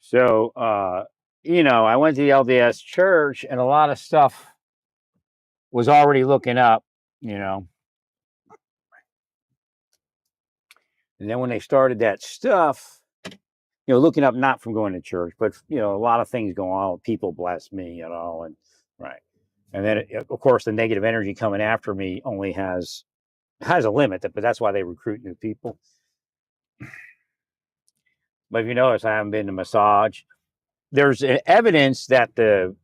So, I went to the LDS church and a lot of stuff was already looking up, you know. And then when they started that stuff, looking up not from going to church, but a lot of things going on. People bless me, and right. And then, of course, the negative energy coming after me only has a limit, but that's why they recruit new people. But if you notice, I haven't been to massage. There's evidence that the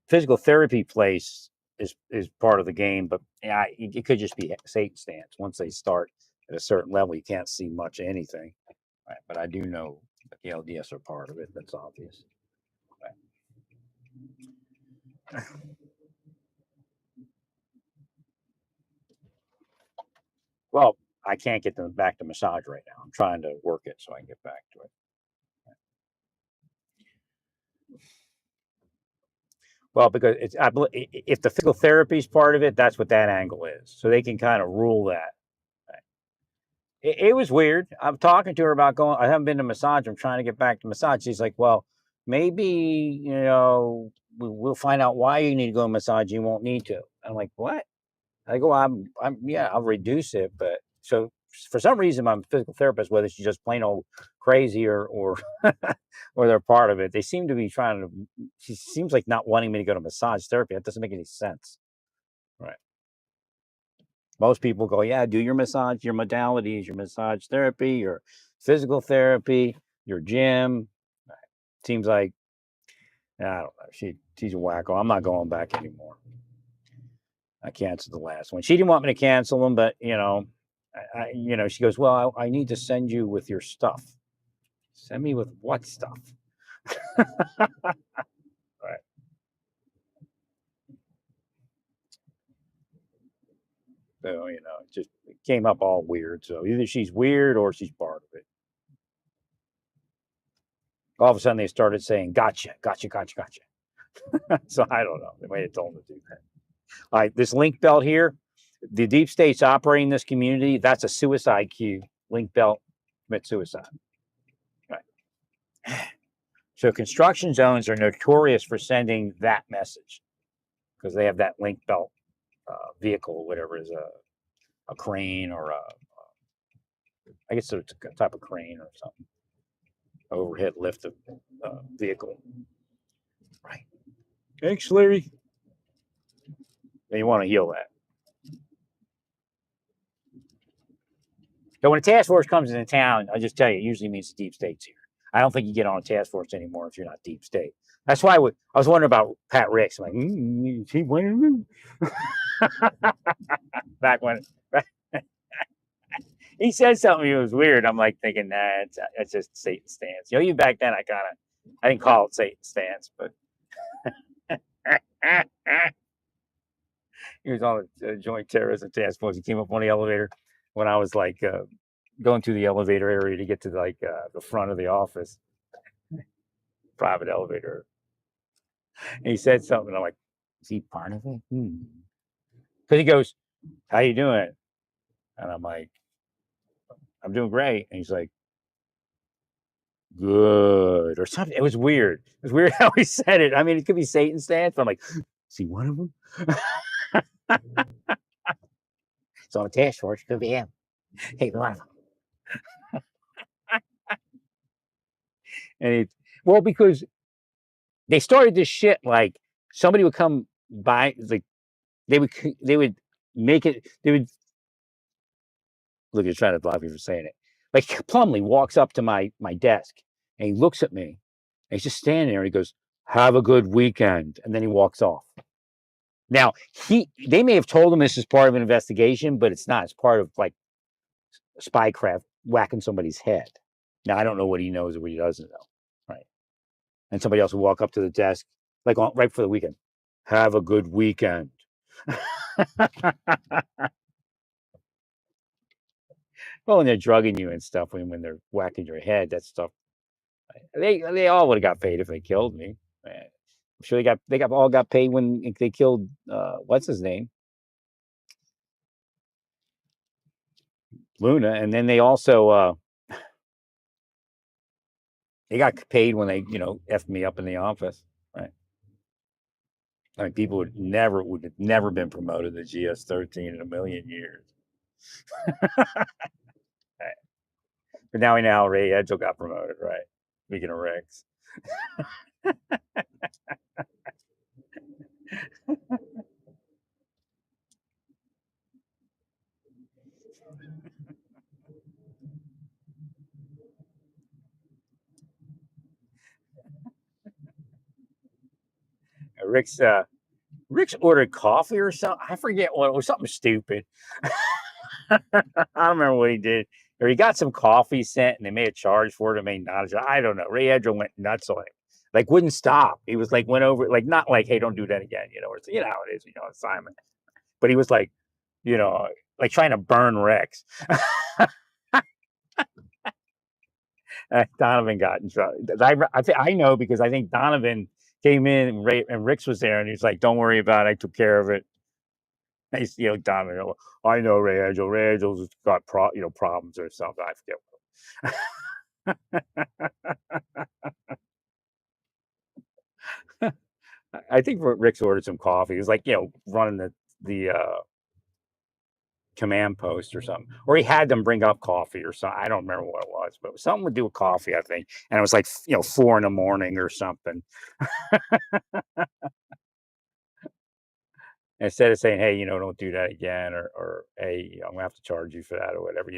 physical therapy place is part of the game, but yeah, it could just be Satan stance. Once they start at a certain level, you can't see much of anything. Right? But I do know that the LDS are part of it. That's obvious. Right? Well, I can't get them back to massage right now. I'm trying to work it so I can get back to it. Well, because if the physical therapy is part of it, that's what that angle is. So they can kind of rule that. It was weird. I'm talking to her about going. I haven't been to massage. I'm trying to get back to massage. She's like, "Well, maybe we'll find out why you need to go to massage. You won't need to." I'm like, "What?" I go, yeah, I'll reduce it, but so for some reason, my physical therapist, whether she's just plain old crazy or or they're part of it, they seem to be trying to. She seems like not wanting me to go to massage therapy. That doesn't make any sense, right? Most people go, yeah, do your massage, your modalities, your massage therapy, your physical therapy, your gym. Seems like I don't know. She's a wacko. I'm not going back anymore. I canceled the last one. She didn't want me to cancel them, but she goes, well, I need to send you with your stuff. Send me with what stuff? Right. So it just came up all weird. So either she's weird or she's part of it. All of a sudden they started saying, gotcha, gotcha, gotcha, gotcha. So I don't know. They might have told them to do that. All right, this link belt here, the deep state's operating this community. That's a suicide cue. Link belt, commit suicide. Right. So construction zones are notorious for sending that message because they have that link belt vehicle, whatever it is, a crane or I guess it's a type of crane or something, overhead lift vehicle. Right. Thanks, Larry. And you want to heal that. So when a task force comes into town, I'll just tell you, it usually means the deep state's here. I don't think you get on a task force anymore if you're not deep state. That's why I was wondering about Pat Ricks. I'm like, is he winning? Back when he said something, it was weird. I'm like thinking, nah, it's just Satan stance. Even back then, I didn't call it Satan stance, but he was on a joint terrorism task force. He came up on the elevator when I was like going through the elevator area to get to like the front of the office, private elevator. And he said something. I'm like, is he part of it? Because he goes, how you doing? And I'm like, I'm doing great. And he's like, good or something. It was weird. It was weird how he said it. I mean, it could be Satan stance, but I'm like, is he one of them? It's on a task force. Could be him. Hey, one of them. And well, because they started this shit like somebody would come by, like they would make it. They would look. You're trying to block me for saying it. Like Plumley walks up to my desk and he looks at me. And he's just standing there. And he goes, "Have a good weekend," and then he walks off. Now they may have told him this is part of an investigation, but it's not. It's part of like spycraft whacking somebody's head. Now I don't know what he knows or what he doesn't know, right? And somebody else will walk up to the desk like right before the weekend. Have a good weekend. Well, when they're drugging you and stuff, when they're whacking your head, that stuff. They all would have got paid if they killed me. Man. I'm sure they all got paid when they killed what's his name, Luna, and then they also They got paid when they, effed me up in the office, right? I mean, people would have never been promoted to GS13 in a million years. Right. But now we know how Ray Edgel got promoted, right? Speaking of Rex. Rick's Rick's ordered coffee or something. I forget what it was, something stupid. I don't remember what he did. Or he got some coffee sent and they made a charge for it and made not a, I don't know. Ray Edgel went nuts on him. Like wouldn't stop. He was like went over like not like, hey, don't do that again, or you know how it is, Simon. But he was like, you know, like trying to burn Rex. Donovan got in trouble. I know because I think Donovan came in and Rick's was there and he's like, don't worry about it. I took care of it. He's, Donovan, I know Ray Edgel. Ray Edgel's got problems or something. I forget. I think Rick's ordered some coffee. He was like, running the command post or something, or he had them bring up coffee or something. I don't remember what it was, but it was something to do with coffee, I think. And it was like 4 a.m. or something. Instead of saying, hey, don't do that again, or hey, I'm gonna have to charge you for that, or whatever.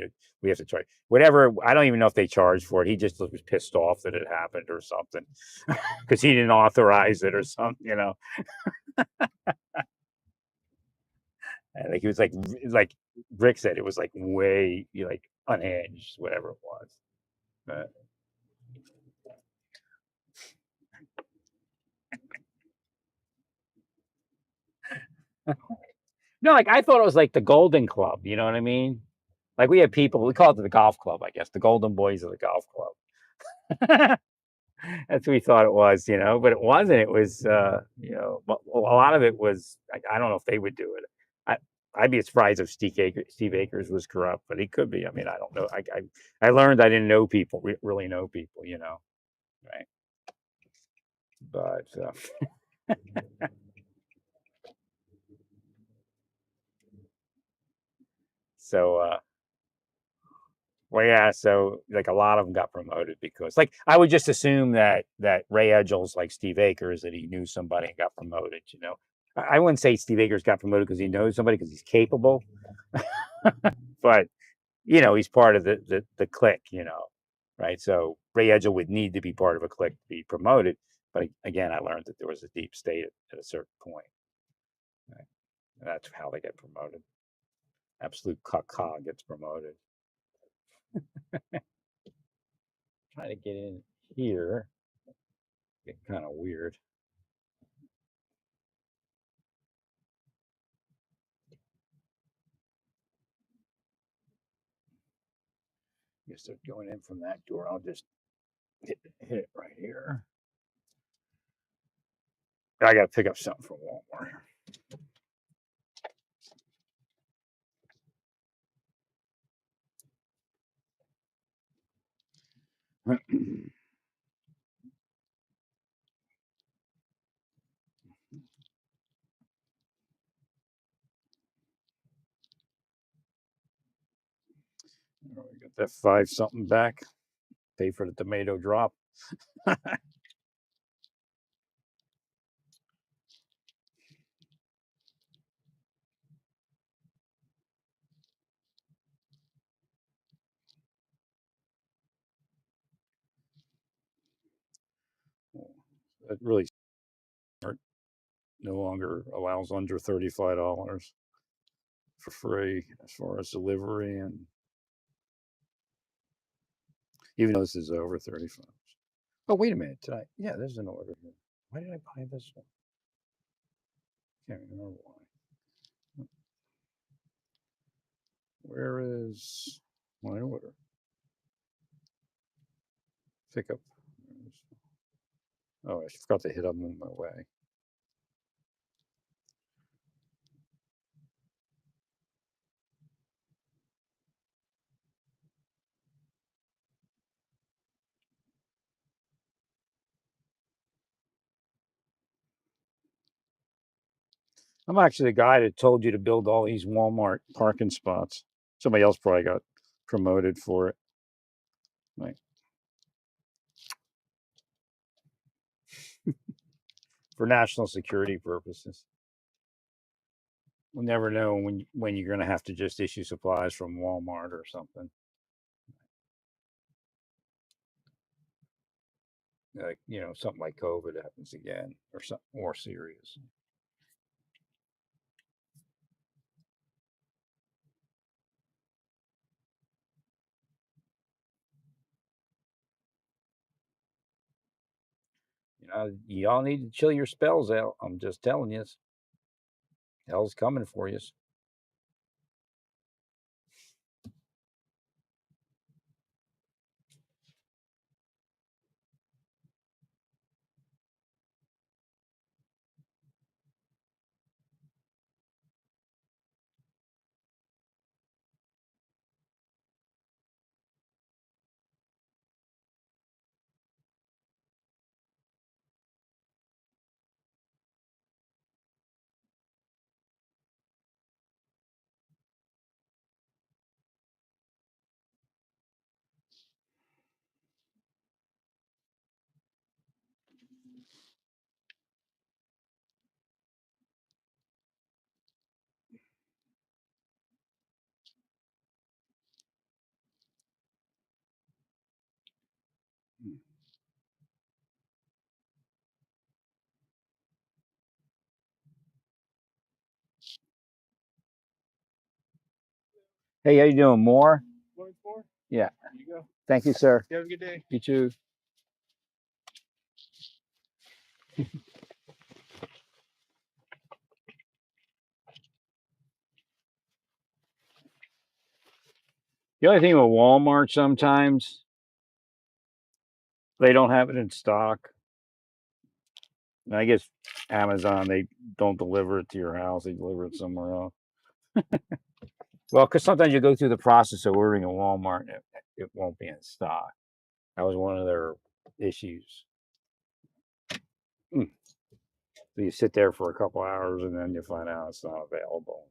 We have to charge whatever. I don't even know if they charged for it. He just was pissed off that it happened or something because he didn't authorize it or something. And like he was like Rick said, it was like way like unhinged, whatever it was. But no, like I thought it was like the Golden Club. You know what I mean? Like we had people, we called it the golf club, I guess, the Golden Boys of the golf club. That's what we thought it was, but it wasn't. It was, a lot of it was. I don't know if they would do it. I'd be surprised if Steve Akers was corrupt, but he could be. I mean, I don't know. I learned I didn't know people, really know people, right? But so well, yeah. So like a lot of them got promoted because, like, I would just assume that Ray Edgel's like Steve Akers, that he knew somebody and got promoted. I wouldn't say Steve Akers got promoted because he knows somebody because he's capable, but he's part of the clique. Right? So Ray Edgel would need to be part of a clique to be promoted. But again, I learned that there was a deep state at a certain point. Right? And that's how they get promoted. Absolute caca gets promoted. Trying to get in here. Get kind of weird. Guess they're going in from that door. I'll just hit it right here. I got to pick up something from Walmart. We got that 5 something back. Pay for the tomato drop. That really no longer allows under $35 for free as far as delivery, and even though this is over 35. Oh, wait a minute. Yeah, there's an order here. Why did I buy this one? Can't remember why. Where is my order? Pick up. Oh, I forgot to hit up on my way. I'm actually the guy that told you to build all these Walmart parking spots. Somebody else probably got promoted for it. Like, for national security purposes. We'll never know when you're going to have to just issue supplies from Walmart or something. Like, something like COVID happens again, or something more serious. Y'all need to chill your spells out. I'm just telling you, hell's coming for you. Hey, how you doing? More? Yeah. You go. Thank you, sir. You have a good day. You too. The only thing with Walmart, sometimes they don't have it in stock. And I guess Amazon, they don't deliver it to your house; they deliver it somewhere else. Well, because sometimes you go through the process of ordering at Walmart and it won't be in stock. That was one of their issues. So you sit there for a couple hours and then you find out it's not available.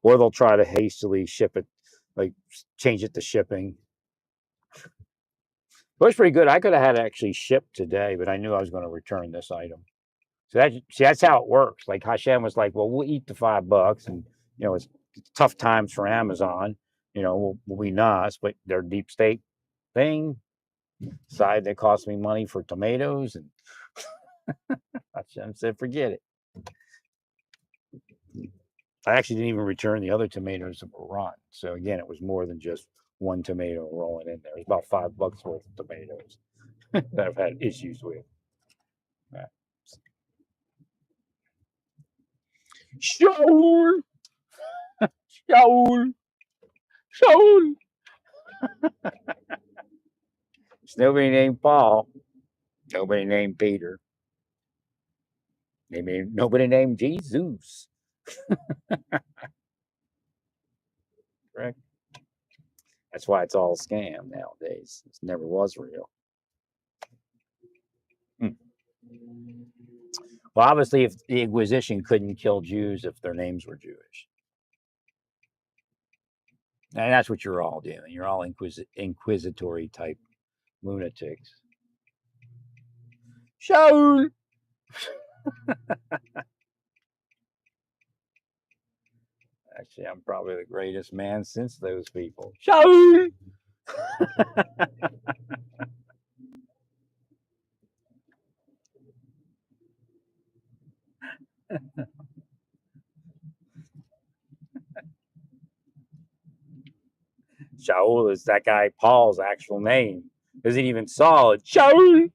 Or they'll try to hastily ship it, like change it to shipping. It was pretty good. I could have had it actually shipped today, but I knew I was going to return this item. So that's how it works. Like Hashem was like, well, we'll eat the $5, and it's tough times for Amazon. We'll be nice, but their deep state thing side that cost me money for tomatoes, and Hashem said, forget it. I actually didn't even return the other tomatoes that were rotten. So again, it was more than just one tomato rolling in there. It was about $5 worth of tomatoes that I've had issues with. Shaul, Shaul, Shaul. There's nobody named Paul. Nobody named Peter. Nobody named Jesus. Correct. That's why it's all scam nowadays. It never was real. Well, obviously, if the Inquisition couldn't kill Jews if their names were Jewish. And that's what you're all doing. You're all inquisitory type lunatics. Shaul! Actually, I'm probably the greatest man since those people. Shaul! Shaul is that guy Paul's actual name. Isn't even solid. Shaul!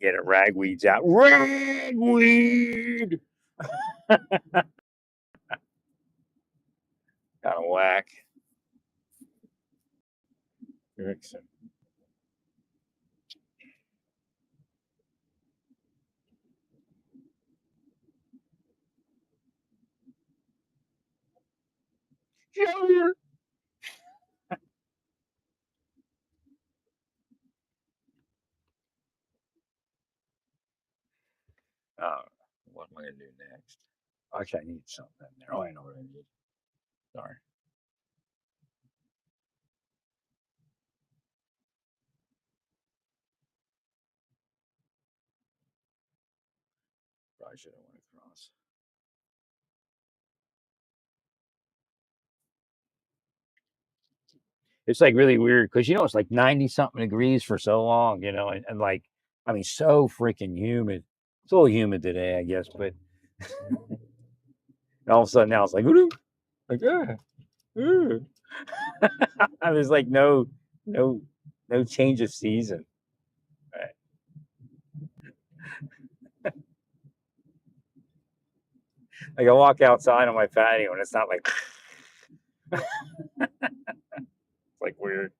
Get it, ragweed's out. Ragweed! Kind of whack. Erickson. Shoulder. Uh, what am I gonna do next? Actually, I need something in there. Oh, I know what I need. Sorry. Probably should have went across. It's like really weird because it's like 90 something degrees for so long, and like I mean so freaking humid. It's a little humid today, I guess, but all of a sudden now it's like, like there's like no no change of season. Right? Like I walk outside on my patio and it's not like like weird.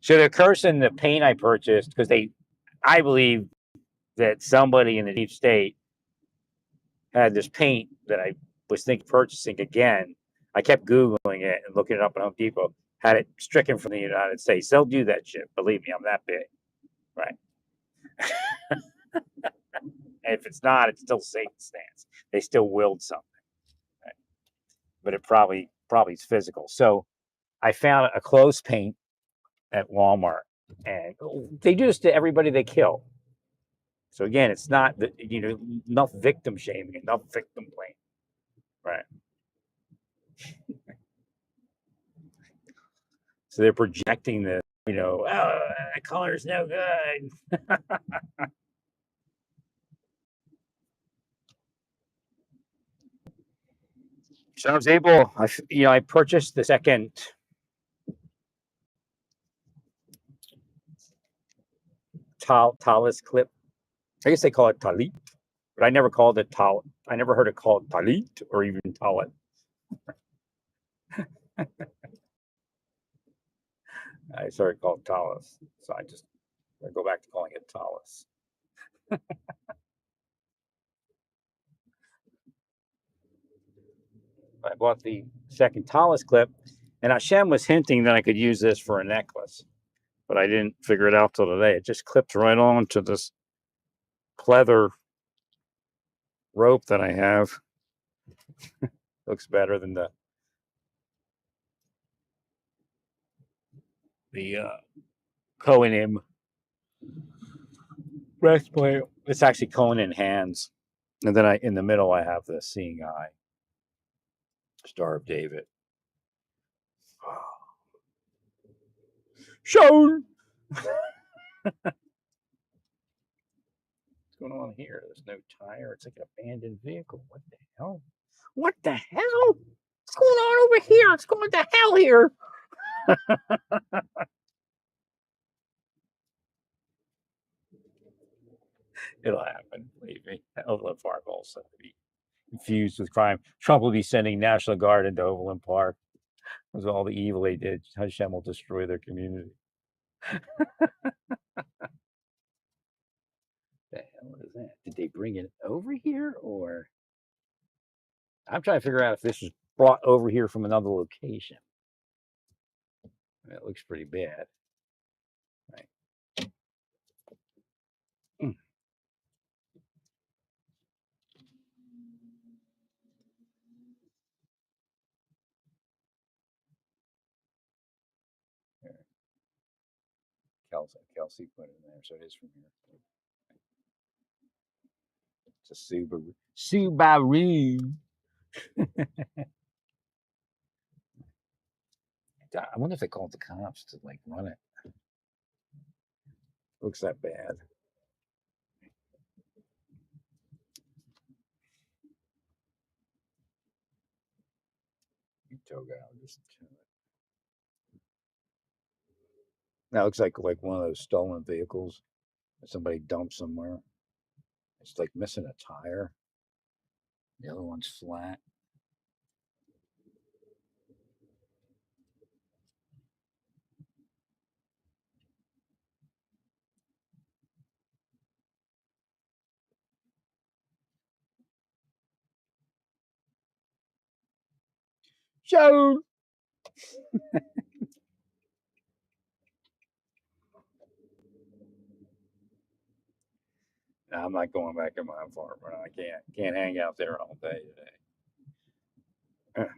So the curse in the paint I purchased because I believe that somebody in the deep state had this paint that I was thinking purchasing again. I kept Googling it and looking it up at Home Depot. Had it stricken from the United States. They'll do that shit. Believe me, I'm that big. Right. And if it's not, it's still Satan's stance. They still willed something. Right? But it probably is physical. So I found a clothes paint at Walmart. And they do this to everybody they kill. So again, it's not enough victim shaming, enough victim blame. Right. So they're projecting this, oh, that color's no good. So I was able, I purchased the second Talus clip. I guess they call it Talit, but I never called it Tal. I never heard it called Talit or even Talit. I started calling it Talus, so I go back to calling it Talus. I bought the second Talus clip, and Hashem was hinting that I could use this for a necklace, but I didn't figure it out till today. It just clips right on to this pleather rope that I have. Looks better than the Kohanim breastplate. It's actually Kohanim hands, and then in the middle I have the Seeing Eye, Star of David. Shown. What's going on here? There's no tire. It's like an abandoned vehicle. What the hell? What the hell? What's going on over here? It's going to hell here. It'll happen. Believe me. Overland Park also be infused with crime. Trump will be sending National Guard into Overland Park. Because all the evil they did, Hashem will destroy their community. The hell is that? Did they bring it over here, or I'm trying to figure out if this was brought over here from another location. It looks pretty bad. Right. Mm. Kelsey put it in there, so it is from here. It's a Subaru. Subaru. I wonder if they called the cops to like run it. Looks that bad. Toga, just that looks like one of those stolen vehicles that somebody dumped somewhere. It's like missing a tire. The other one's flat. Shown. No, I'm not going back in my apartment. I can't hang out there all day today.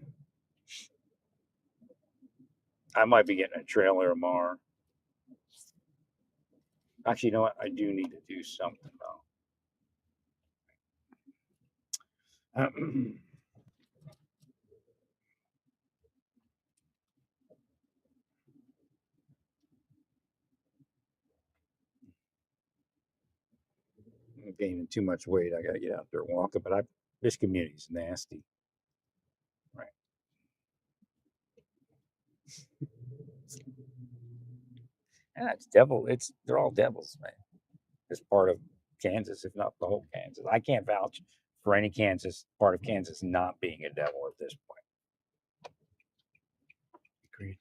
I might be getting a trailer tomorrow. Actually, you know what? I do need to do something though. I'm gaining too much weight. I gotta get out there walking. But this community's nasty. Right. Yeah, it's devil. They're all devils, man. It's part of Kansas, if not the whole Kansas. I can't vouch for any part of Kansas not being a devil at this point. Agreed.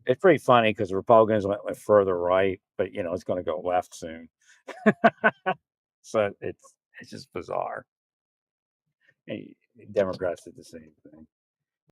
It's pretty funny because the Republicans went further right, but it's going to go left soon. So it's just bizarre. And Democrats did the same thing.